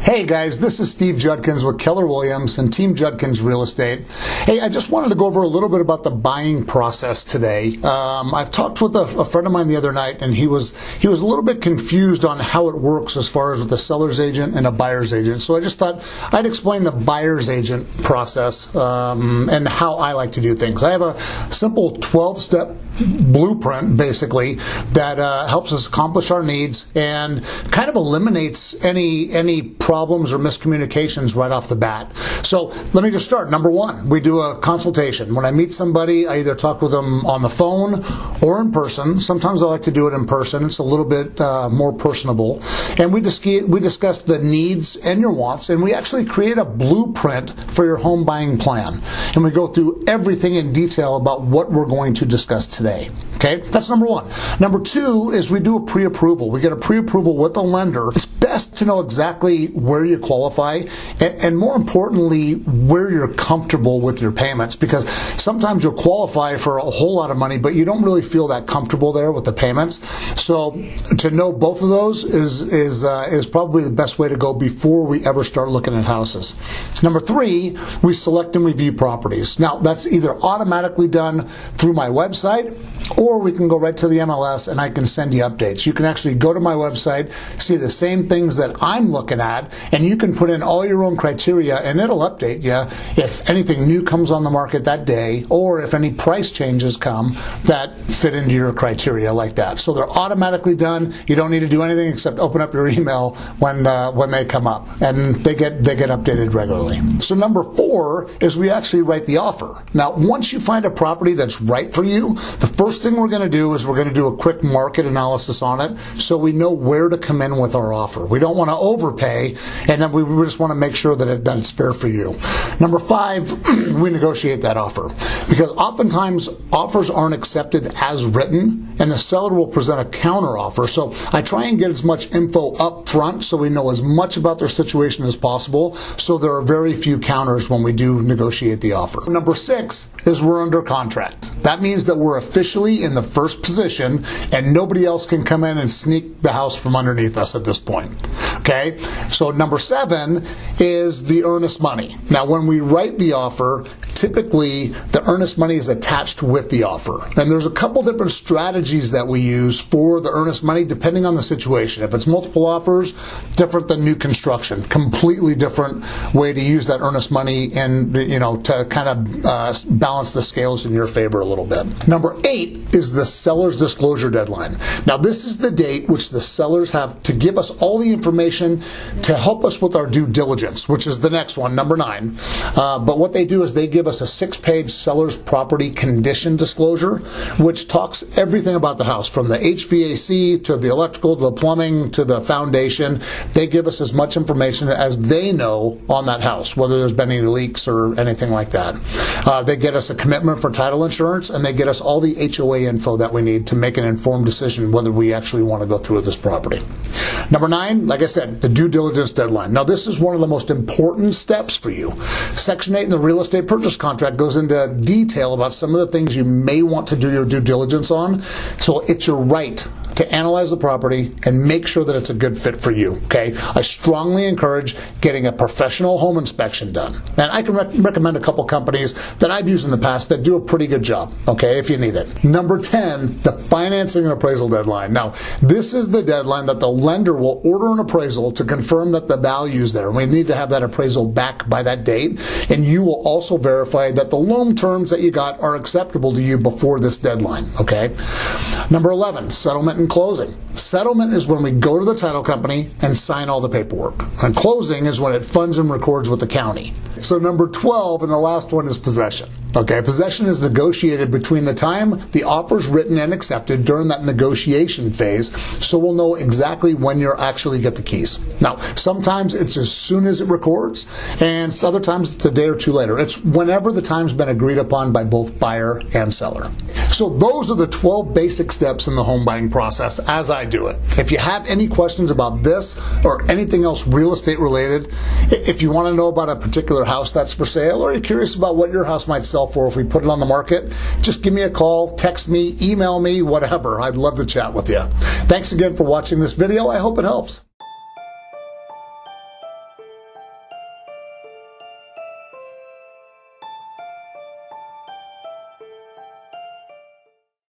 Hey guys, this is Steve Judkins with Keller Williams and Team Judkins Real Estate. Hey, I just wanted to go over a little bit about the buying process today. I've talked with a friend of mine the other night, and he was a little bit confused on how it works as far as with a seller's agent and a buyer's agent. So I just thought I'd explain the buyer's agent process and how I like to do things. I have a simple 12-step blueprint basically that helps us accomplish our needs and kind of eliminates any problems or miscommunications right off the bat. So let me just start. Number one, we do a consultation. When I meet somebody, I either talk with them on the phone or in person. Sometimes I like to do it in person. It's a little bit more personable. And we discuss the needs and your wants, and we actually create a blueprint for your home buying plan. And we go through everything in detail about what we're going to discuss today. Okay, that's number one. Number two is we do a pre-approval. We get a pre-approval with the lender. It's best to know exactly where you qualify and more importantly, where you're comfortable with your payments, because sometimes you'll qualify for a whole lot of money, but you don't really feel that comfortable there with the payments. So to know both of those is probably the best way to go before we ever start looking at houses. Number three, we select and review properties. Now, that's either automatically done through my website, or we can go right to the MLS and I can send you updates. You can actually go to my website, see the same things that I'm looking at, and you can put in all your own criteria and it'll update you if anything new comes on the market that day or if any price changes come that fit into your criteria like that. So they're automatically done. You don't need to do anything except open up your email when they come up, and they get updated regularly. So number four is we actually write the offer. Now, once you find a property that's right for you, the first thing we're going to do is we're going to do a quick market analysis on it so we know where to come in with our offer. We don't want to overpay, and then we just want to make sure that it's fair for you. Number five, we negotiate that offer, because oftentimes offers aren't accepted as written and the seller will present a counter offer. So I try and get as much info up front so we know as much about their situation as possible, so there are very few counters when we do negotiate the offer. Number six is we're under contract. That means that we're officially in the first position and nobody else can come in and sneak the house from underneath us at this point. Okay? So number seven is the earnest money. Now, when we write the offer, typically the earnest money is attached with the offer. And there's a couple different strategies that we use for the earnest money depending on the situation. If it's multiple offers, different than new construction. Completely different way to use that earnest money and, to kind of balance the scales in your favor a little bit. Number eight is the seller's disclosure deadline. Now, this is the date which the sellers have to give us all the information to help us with our due diligence, which is the next one, number 9. But what they do is they give us a 6-page seller's property condition disclosure, which talks everything about the house, from the HVAC to the electrical to the plumbing to the foundation. They give us as much information as they know on that house, whether there's been any leaks or anything like that. They get us a commitment for title insurance, and they get us all the HOA info that we need to make an informed decision whether we actually want to go through with this property. Number 9, like I said, the due diligence deadline. Now, this is one of the most important steps for you. Section 8 in the real estate purchase contract goes into detail about some of the things you may want to do your due diligence on. So it's your right to analyze the property and make sure that it's a good fit for you, okay? I strongly encourage getting a professional home inspection done. And I can recommend a couple companies that I've used in the past that do a pretty good job, okay, if you need it. Number 10, the financing and appraisal deadline. Now, this is the deadline that the lender will order an appraisal to confirm that the value is there. We need to have that appraisal back by that date, and you will also verify that the loan terms that you got are acceptable to you before this deadline, okay? Number 11, settlement and closing. Settlement is when we go to the title company and sign all the paperwork. And closing is when it funds and records with the county. So number 12, and the last one, is possession. Okay, possession is negotiated between the time the offer's written and accepted during that negotiation phase, so we'll know exactly when you'll actually get the keys. Now, sometimes it's as soon as it records, and other times it's a day or two later. It's whenever the time's been agreed upon by both buyer and seller. So those are the 12 basic steps in the home buying process as I do it. If you have any questions about this or anything else real estate related, if you want to know about a particular house that's for sale, or you're curious about what your house might sell for if we put it on the market, just give me a call, text me, email me, whatever. I'd love to chat with you. Thanks again for watching this video. I hope it helps.